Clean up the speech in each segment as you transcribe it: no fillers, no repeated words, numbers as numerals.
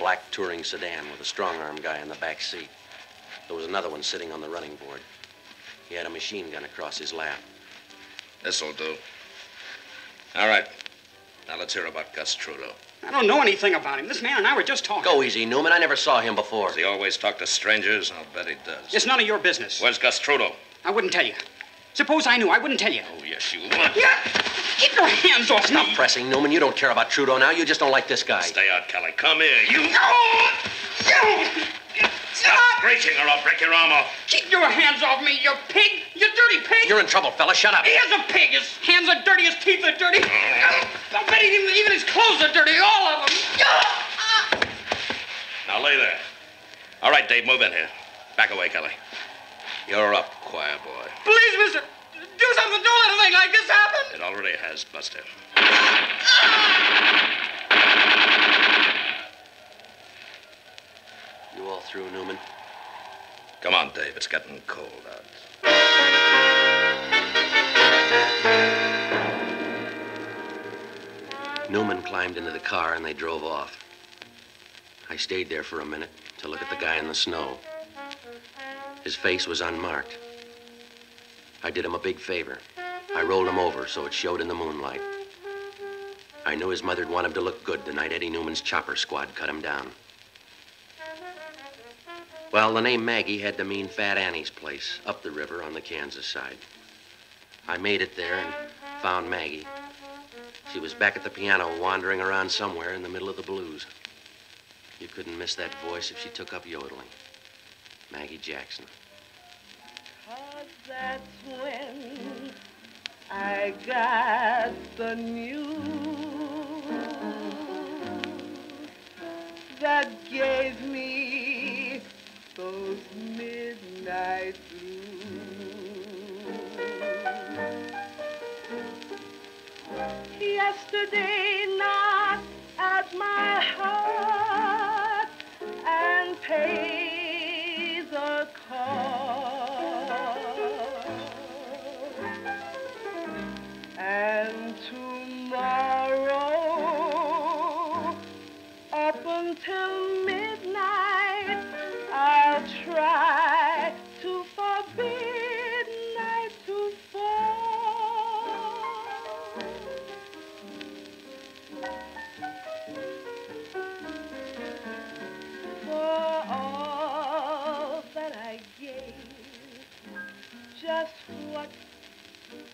black touring sedan with a strong-arm guy in the back seat. There was another one sitting on the running board. He had a machine gun across his lap. This'll do. All right. Now let's hear about Gus Trudeau. I don't know anything about him. This man and I were just talking. Go easy, Newman. I never saw him before. Does he always talk to strangers? I'll bet he does. It's none of your business. Where's Gus Trudeau? I wouldn't tell you. Suppose I knew, I wouldn't tell you. Oh, yes, you would. Yeah. Keep your hands off me. Stop pressing, Newman. You don't care about Trudeau now. You just don't like this guy. Stay out, Kelly. Come here. You... No! Stop reaching or I'll break your arm off. Keep your hands off me, you pig! You dirty pig! You're in trouble, fella. Shut up. He is a pig. His hands are dirty, his teeth are dirty. I'll bet even his clothes are dirty, all of them. Now lay there. All right, Dave, move in here. Back away, Kelly. You're up, choir boy. Please, mister, do something. Don't let a thing like this happen. It already has, Buster. You all through, Newman? Come on, Dave. It's getting cold out. Newman climbed into the car and they drove off. I stayed there for a minute to look at the guy in the snow. His face was unmarked. I did him a big favor. I rolled him over so it showed in the moonlight. I knew his mother'd want him to look good the night Eddie Newman's chopper squad cut him down. Well, the name Maggie had to mean Fat Annie's place, up the river on the Kansas side. I made it there and found Maggie. She was back at the piano wandering around somewhere in the middle of the blues. You couldn't miss that voice if she took up yodeling. Maggie Jackson. 'Cause that's when I got the news that gave me those midnight blues. Yesterday knocked at my heart and paid the cost. And tomorrow, up until midnight, I'll try to forbid night to fall. For all that I gave, just what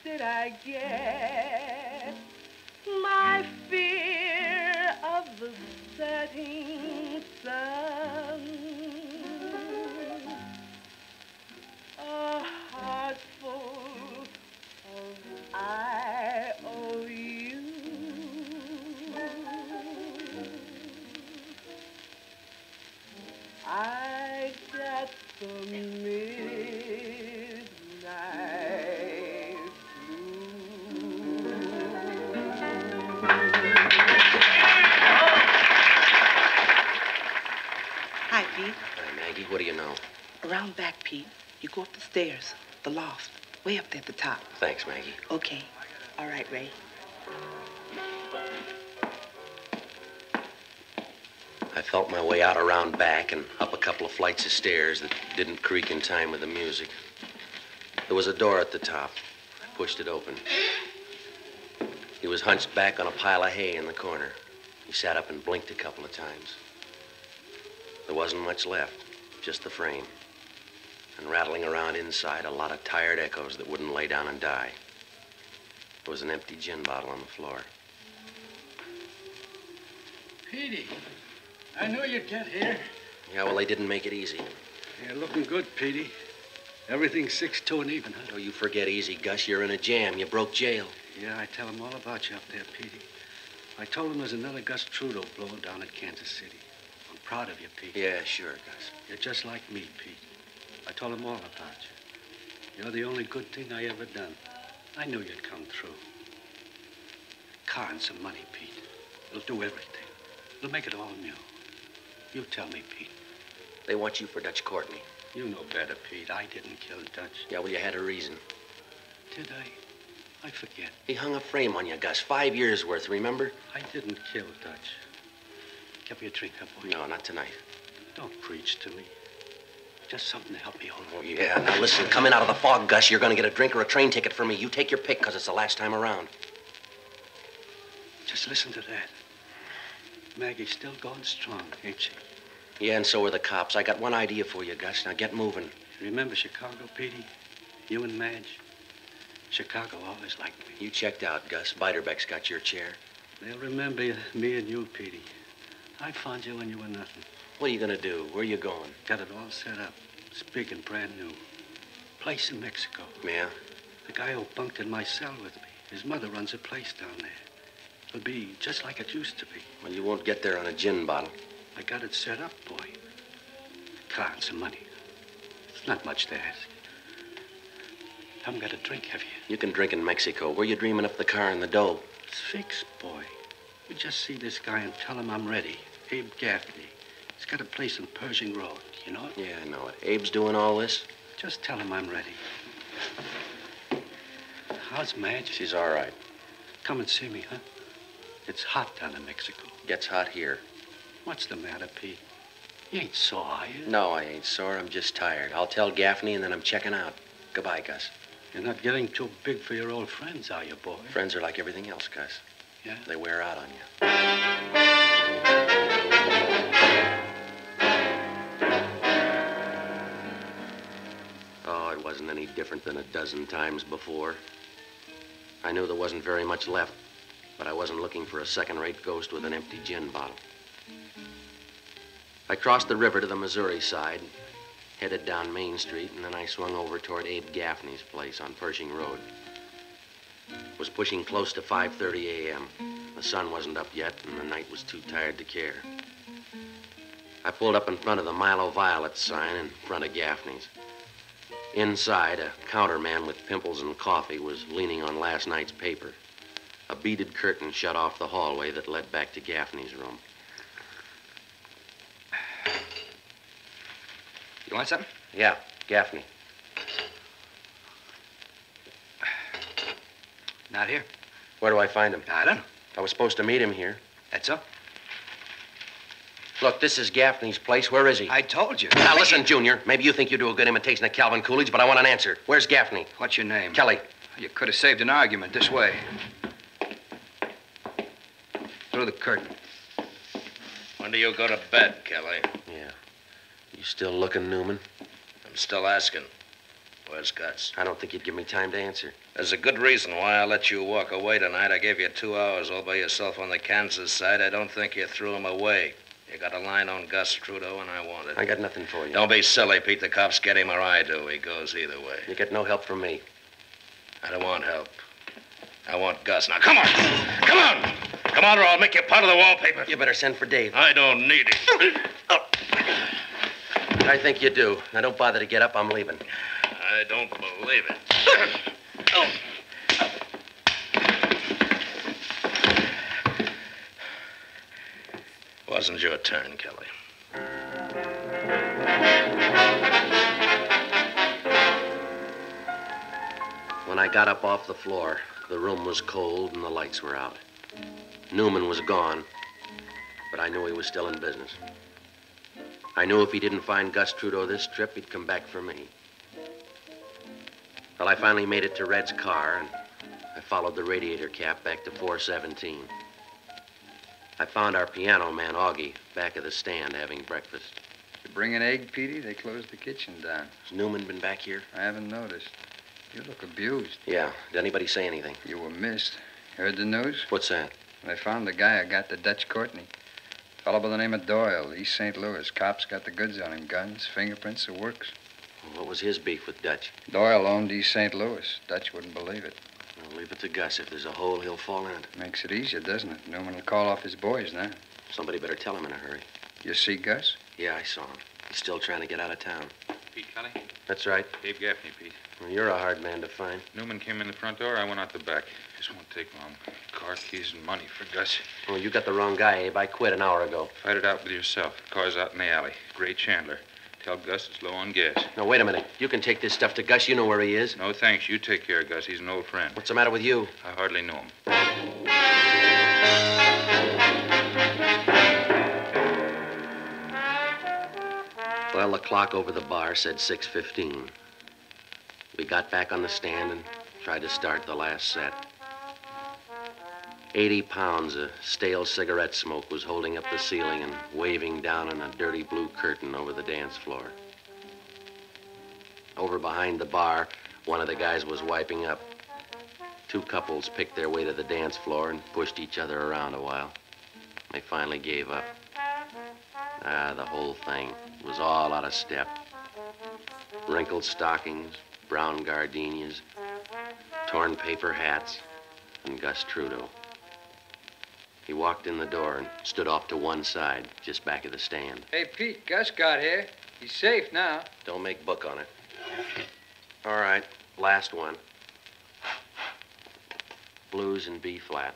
did I get? My fear of the setting sun. A heart full of I owe you. I got the midnight blues. Hi, Pete. Hi, Maggie. What do you know? Around back, Pete. You go up the stairs, the loft, way up there at the top. Thanks, Maggie. Okay. All right, Ray. I felt my way out around back and up a couple of flights of stairs that didn't creak in time with the music. There was a door at the top. I pushed it open. He was hunched back on a pile of hay in the corner. He sat up and blinked a couple of times. There wasn't much left, just the frame. And rattling around inside, a lot of tired echoes that wouldn't lay down and die. There was an empty gin bottle on the floor. Petey, I knew you'd get here. Yeah, well, they didn't make it easy. You're looking good, Petey. Everything's 6-2 and even, huh? Oh, you forget easy, Gus. You're in a jam. You broke jail. Yeah, I tell him all about you up there, Petey. I told him there's another Gus Trudeau blowing down at Kansas City. I'm proud of you, Pete. Yeah, sure, Gus. You're just like me, Pete. I told him all about you. You're the only good thing I ever done. I knew you'd come through. Car and some money, Pete. It'll do everything. It'll make it all new. You tell me, Pete. They want you for Dutch Courtney. You know better, Pete. I didn't kill Dutch. Yeah, well, you had a reason. Did I? I forget. He hung a frame on you, Gus. 5 years worth, remember? I didn't kill Dutch. Get me a drink, huh, boy? No, not tonight. Don't preach to me. Just something to help me hold Oh, on. yeah. Now, listen, coming out of the fog, Gus, you're going to get a drink or a train ticket from me. You take your pick, because it's the last time around. Just listen to that. Maggie's still going strong, ain't she? Yeah, and so are the cops. I got one idea for you, Gus. Now, get moving. Remember Chicago, Petey? You and Madge? Chicago always liked me. You checked out, Gus. Biderbeck's got your chair. They'll remember me and you, Petey. I found you when you were nothing. What are you going to do? Where are you going? Got it all set up. Speaking brand new. Place in Mexico. Yeah? The guy who bunked in my cell with me. His mother runs a place down there. It'll be just like it used to be. Well, you won't get there on a gin bottle. I got it set up, boy. Car and some money. It's not much to ask. Haven't got a drink, have you? You can drink in Mexico. Where you dreaming up the car and the dough? It's fixed, boy. You just see this guy and tell him I'm ready. Abe Gaffney. He's got a place on Pershing Road. You know it? Yeah, I know it. Abe's doing all this? Just tell him I'm ready. How's Madge? She's all right. Come and see me, huh? It's hot down in Mexico. Gets hot here. What's the matter, Pete? You ain't sore, are you? No, I ain't sore. I'm just tired. I'll tell Gaffney, and then I'm checking out. Goodbye, Gus. You're not getting too big for your old friends, are you, boy? Friends are like everything else, Gus. Yeah? They wear out on you. Oh, it wasn't any different than a dozen times before. I knew there wasn't very much left, but I wasn't looking for a second-rate ghost with an empty gin bottle. I crossed the river to the Missouri side, headed down Main Street, and then I swung over toward Abe Gaffney's place on Pershing Road. It was pushing close to 5:30 a.m. The sun wasn't up yet, and the night was too tired to care. I pulled up in front of the Milo Violet sign in front of Gaffney's. Inside, a counterman with pimples and coffee was leaning on last night's paper. A beaded curtain shut off the hallway that led back to Gaffney's room. You want something? Yeah, Gaffney. Not here. Where do I find him? I don't know. I was supposed to meet him here. That's so? Look, this is Gaffney's place. Where is he? I told you. Now, listen, Junior. Maybe you think you do a good imitation of Calvin Coolidge, but I want an answer. Where's Gaffney? What's your name? Kelly. You could have saved an argument this way. Through the curtain. When do you go to bed, Kelly? Yeah. You still looking, Newman? I'm still asking. Where's Gus? I don't think you'd give me time to answer. There's a good reason why I let you walk away tonight. I gave you 2 hours all by yourself on the Kansas side. I don't think you threw him away. You got a line on Gus Trudeau, and I want it. I got nothing for you. Don't be silly, Pete. The cops get him or I do. He goes either way. You get no help from me. I don't want help. I want Gus. Now, come on! Come on! Come on, or I'll make you part of the wallpaper. You better send for Dave. I don't need it. I think you do. Now, don't bother to get up. I'm leaving. I don't believe it. Wasn't your turn, Kelly. When I got up off the floor, the room was cold and the lights were out. Newman was gone, but I knew he was still in business. I knew if he didn't find Gus Trudeau this trip, he'd come back for me. Well, I finally made it to Red's car, and I followed the radiator cap back to 417. I found our piano man, Augie, back of the stand having breakfast. You bring an egg, Petey? They closed the kitchen down. Has Newman been back here? I haven't noticed. You look abused. Yeah. Did anybody say anything? You were missed. Heard the news? What's that? They found the guy who got the Dutch Courtney. Fellow by the name of Doyle, East St. Louis. Cops got the goods on him. Guns, fingerprints, the works. What was his beef with Dutch? Doyle owned East St. Louis. Dutch wouldn't believe it. I'll leave it to Gus. If there's a hole, he'll fall in it. Makes it easier, doesn't it? Newman will call off his boys now. Somebody better tell him in a hurry. You see Gus? Yeah, I saw him. He's still trying to get out of town. Pete Kelly? That's right. Dave Gaffney, Pete. Well, you're a hard man to find. Newman came in the front door. I went out the back. This won't take long. Car, keys, and money for Gus. Oh, you got the wrong guy, Abe. I quit an hour ago. Fight it out with yourself. Car's out in the alley. Gray Chandler. Tell Gus it's low on gas. Now, wait a minute. You can take this stuff to Gus. You know where he is. No, thanks. You take care of Gus. He's an old friend. What's the matter with you? I hardly know him. Until a clock over the bar said 6:15. We got back on the stand and tried to start the last set. 80 pounds of stale cigarette smoke was holding up the ceiling and waving down on a dirty blue curtain over the dance floor. Over behind the bar, one of the guys was wiping up. Two couples picked their way to the dance floor and pushed each other around a while. They finally gave up. The whole thing was all out of step. Wrinkled stockings, brown gardenias, torn paper hats, and Gus Trudeau. He walked in the door and stood off to one side, just back of the stand. Hey, Pete, Gus got here. He's safe now. Don't make book on it. All right, last one. Blues in B flat.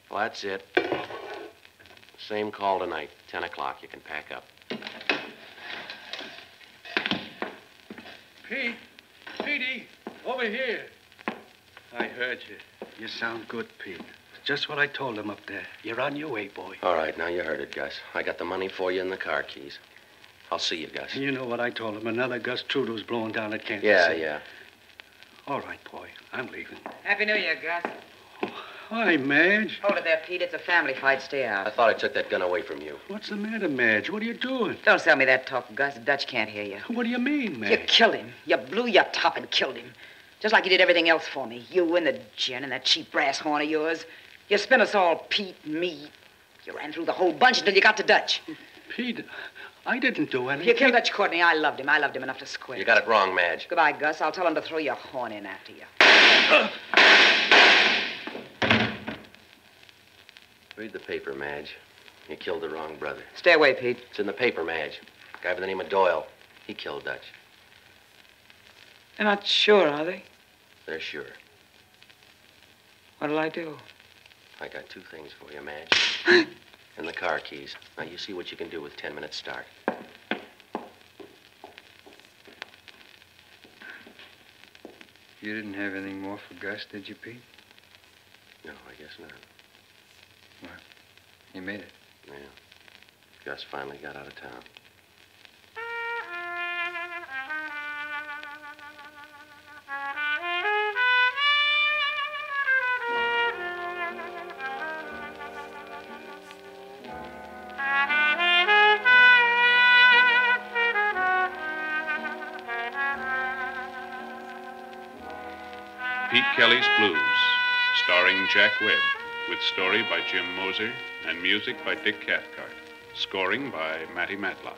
Well, that's it. Same call tonight, 10 o'clock. You can pack up. Pete! Petey! Over here! I heard you. You sound good, Pete. Just what I told him up there. You're on your way, boy. All right, now you heard it, Gus. I got the money for you and the car keys. I'll see you, Gus. You know what I told him. Another Gus Trudeau's blowing down at Kansas City. Yeah. All right, boy. I'm leaving. Happy New Year, Gus. Hi, Madge. Hold it there, Pete. It's a family fight. Stay I out. thought I took that gun away from you. What's the matter, Madge? What are you doing? Don't sell me that talk, Gus. Dutch can't hear you. What do you mean, Madge? You killed him. You blew your top and killed him. Just like you did everything else for me. You and the gin and that cheap brass horn of yours. You spent us all, Pete and me. You ran through the whole bunch until you got to Dutch. Pete, I didn't do anything. You killed Dutch Courtney. I loved him. I loved him enough to quit. You got it wrong, Madge. Goodbye, Gus. I'll tell him to throw your horn in after you. Read the paper, Madge. You killed the wrong brother. Stay away, Pete. It's in the paper, Madge. A guy by the name of Doyle. He killed Dutch. They're not sure, are they? They're sure. What'll I do? I got two things for you, Madge. And the car keys. Now, you see what you can do with 10 minutes start. You didn't have anything more for Gus, did you, Pete? No, I guess not. Well, you made it. Yeah. Gus finally got out of town. Pete Kelly's Blues, starring Jack Webb, with story by Jim Moser and music by Dick Cathcart, scoring by Matty Matlock.